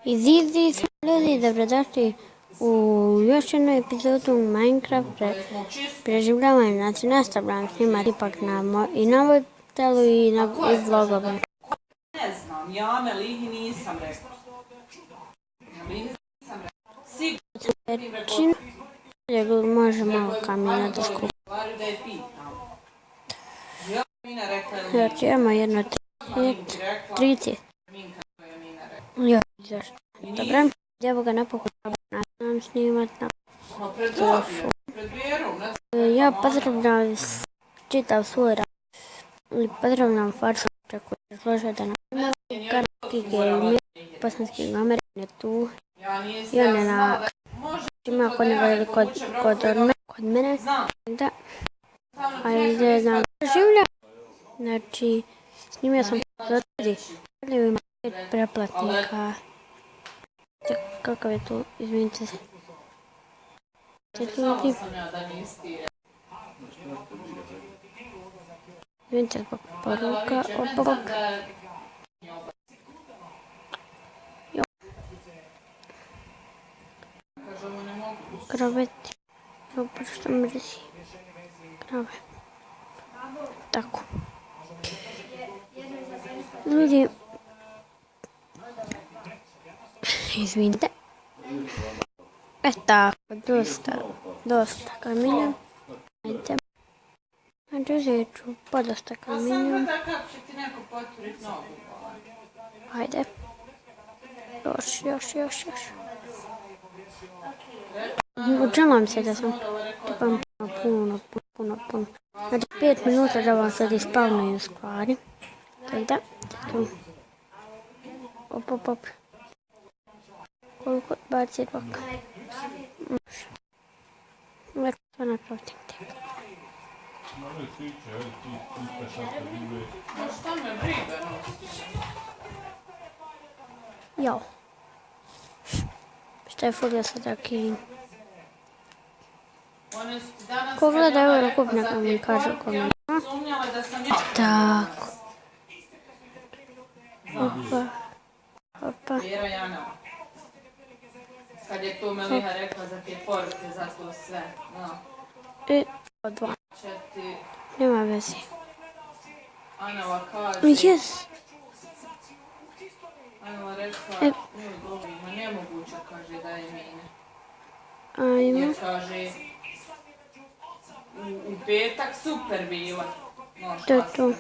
Izizi smo ljudi, dobrodošli u još jednu epizodu Minecraft preživljavanja. Znači nastavljam snimati ipak i na mobitelu i vlogove. Ne znam, ja Melihi nisam rekla. Sigurno može malo kamena da skupi. Znači imamo jedno 30. Zašto? Dobro, evo ga napokon nastavljam snimat na telefon. Ja pozdravljam čitav svoj rad i pozdravljam Farsa koji se složio da nam Karski Gamer, Bosanski Gamer je tu i on je na ima kod njega ili kod mene, da, ali znam življa, znači snimio sam ljudi, ima 5 preplatnika. Kakav je to, izvinite se. Izvinite zbog poruka, opak. Kraveti. Dobro što mrzi. Krave. Tako. Ljudi. Izvinite. Tako, dosta kamenja. Ajde. Znači uzet ću podosta kamenja. Ajde. Još. Učinam se da sam puno. Znači 5 minuta da vam sad ispavnuju stvari. Tako da, tu. Op. Koliko baci roka. Vrlo to napravim tek. Jao. Šta je fulio sad aki? Ko gleda evo kup neka mi kaže u komentarima. Tako. Opa. Kad je to Meliha rekla za te poruke, za to sve. I dva. Nema veze. Anova kaže... Yes. Anova rekla, ma nemoguće, kaže da je mine. Ajmo. Jer kaže, u petak super bila. To je to.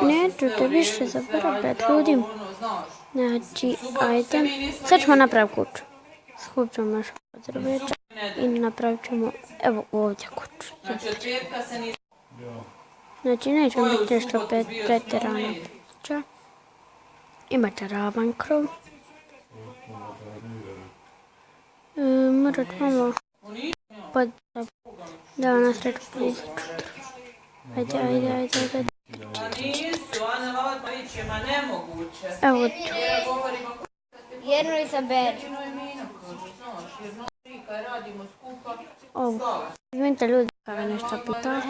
Neću te više zaboravljati ljudim. Znači, ajde. Sad ćemo napraviti kuću. Skupit ćemo naš drveća i napravit ćemo, evo ovdje kuću. Znači, nećemo biti nešto pretjerano kuća. Imate ravan krov. Morat malo da nas reću prizat čutra. Ajde. Evo tu. Jedno izaberi. Ovo. Izvinite ljudi kada me nešto pitao.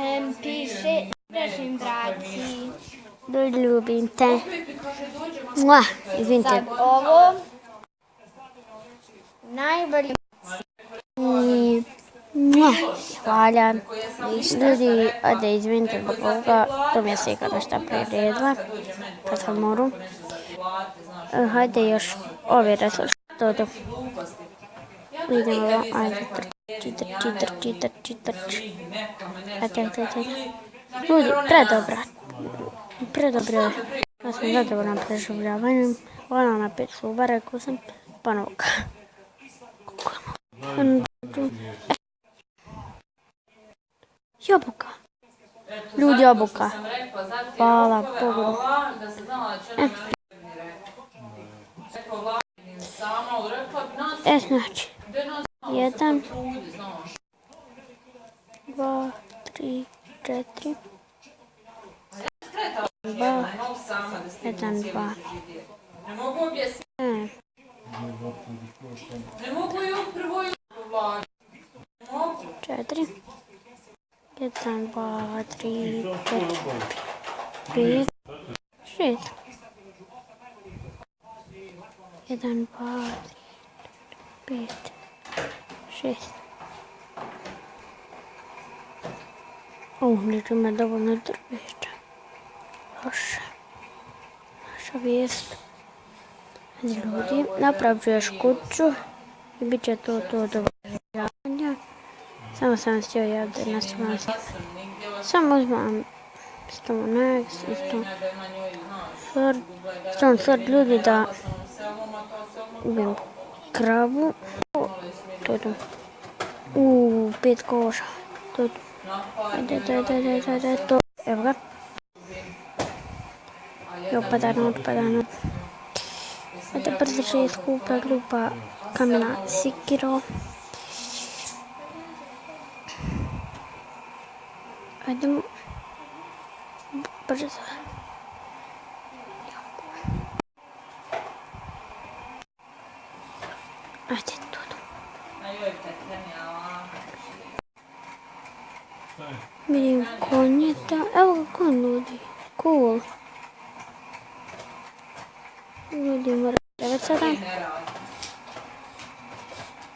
Piše Režim braci. Ljubim te. Izvinite. Sad ovo. Najbolji. Hvala. Ljudi, ajde izvinite zbog ovoga. To mi je slika nešto priredila. Kad sam moru. Hajde još ove resurse. Idemo ovo. Ajde. Čitar. Ajde. Ljudi, predobro je. Ja sam zadovoljna preživljavanjem. Hvala na 5 sluba, rekao sam. Ponovka. Jabuka. Ljudi, jabuka. Hvala Bogu. Znači. 1, 2, 3, 4. 2, 1, 2. Ne mogu objasniti. Ne mogu ju prvo i povlačiti. 4. 1, 2, 3, 4, 5, 6. 1, 2, 3, 5, 6. Nyt ima dovoljno drveća. Loše. Naša vijest. Ljudi, napravit ću još kuću i bit će to dovoljavanja. Samo sam htio javiti na svima. Samo uzmam Stone Next i Stone Sword ljudi da ubijem kravu. To je to. 5 koša. To je to. Ajde, to. Evo ga. I opada noć. Ajde, brzo će skupa grupa kamena Sikiro. Ajdemo. Brzo. Ajde, tu. Vidim konje tamo. Evo ga konj ljudi. Cool. Ljudi mora već sada.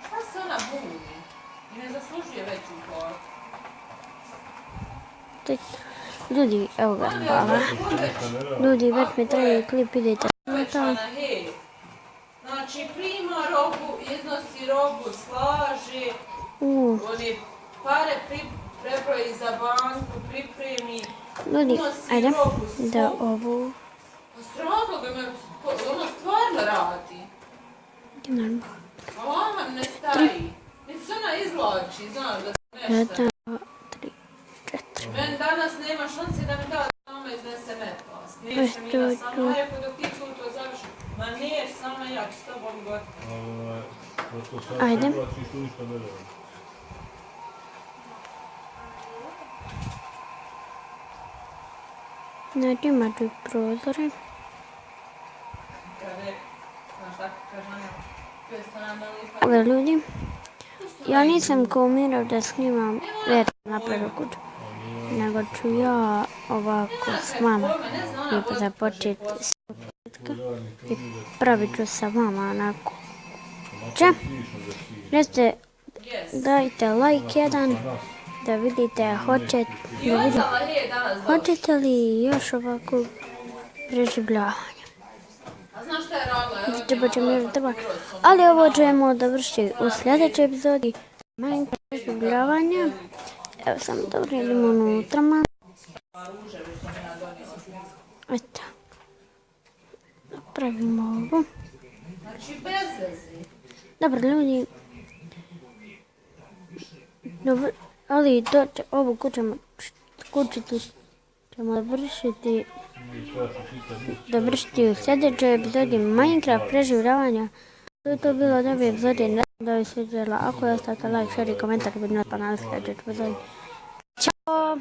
Šta se ona buni? I ne zaslužuje veću korpu. Ljudi, evo ga, hvala. Ljudi, već mi treba klip, idete tamo. Znači, prima robu, iznosi robu, slaže, oni pare prebroji za banku, pripremi, ljudi, ajde, robu svu. da ovu... S razlogom, ono stvarno radi. A ona ne staji. Niti se ona izlači, znaš da se nešto. 1, 2, 3, 4. Meni danas nema šanse da mi da sama iznese metlas. Neće mi da sama, rekao dok ti to završi. Ma nije sama, ja ću s tobom gotovo. Ajde. Znači ima tu prozore. Ove ljudi, ja nisam komirao da snimam već napravio kuću, nego ću ja ovako s vama i započeti s početka i pravit ću sa vama onako kuće. Recite, dajte like jedan da vidite, hoćete li još ovako preživljavanja. Ali ovo ćemo dovršiti u sljedećoj epizodi Minecraft preživljavanja. Evo sam dobro idemo unutra. Eto. Napravimo ovo. Dobro ljudi. Ali ovu kućicu ćemo dovršiti u sljedećoj epizodi Minecraft preživljavanja. To je to bilo da bi epizodi, ne znam da bi svidjela. Ako je ostavite like, share i komentar, bi nas pa na sljedećoj epizodi. Ćao!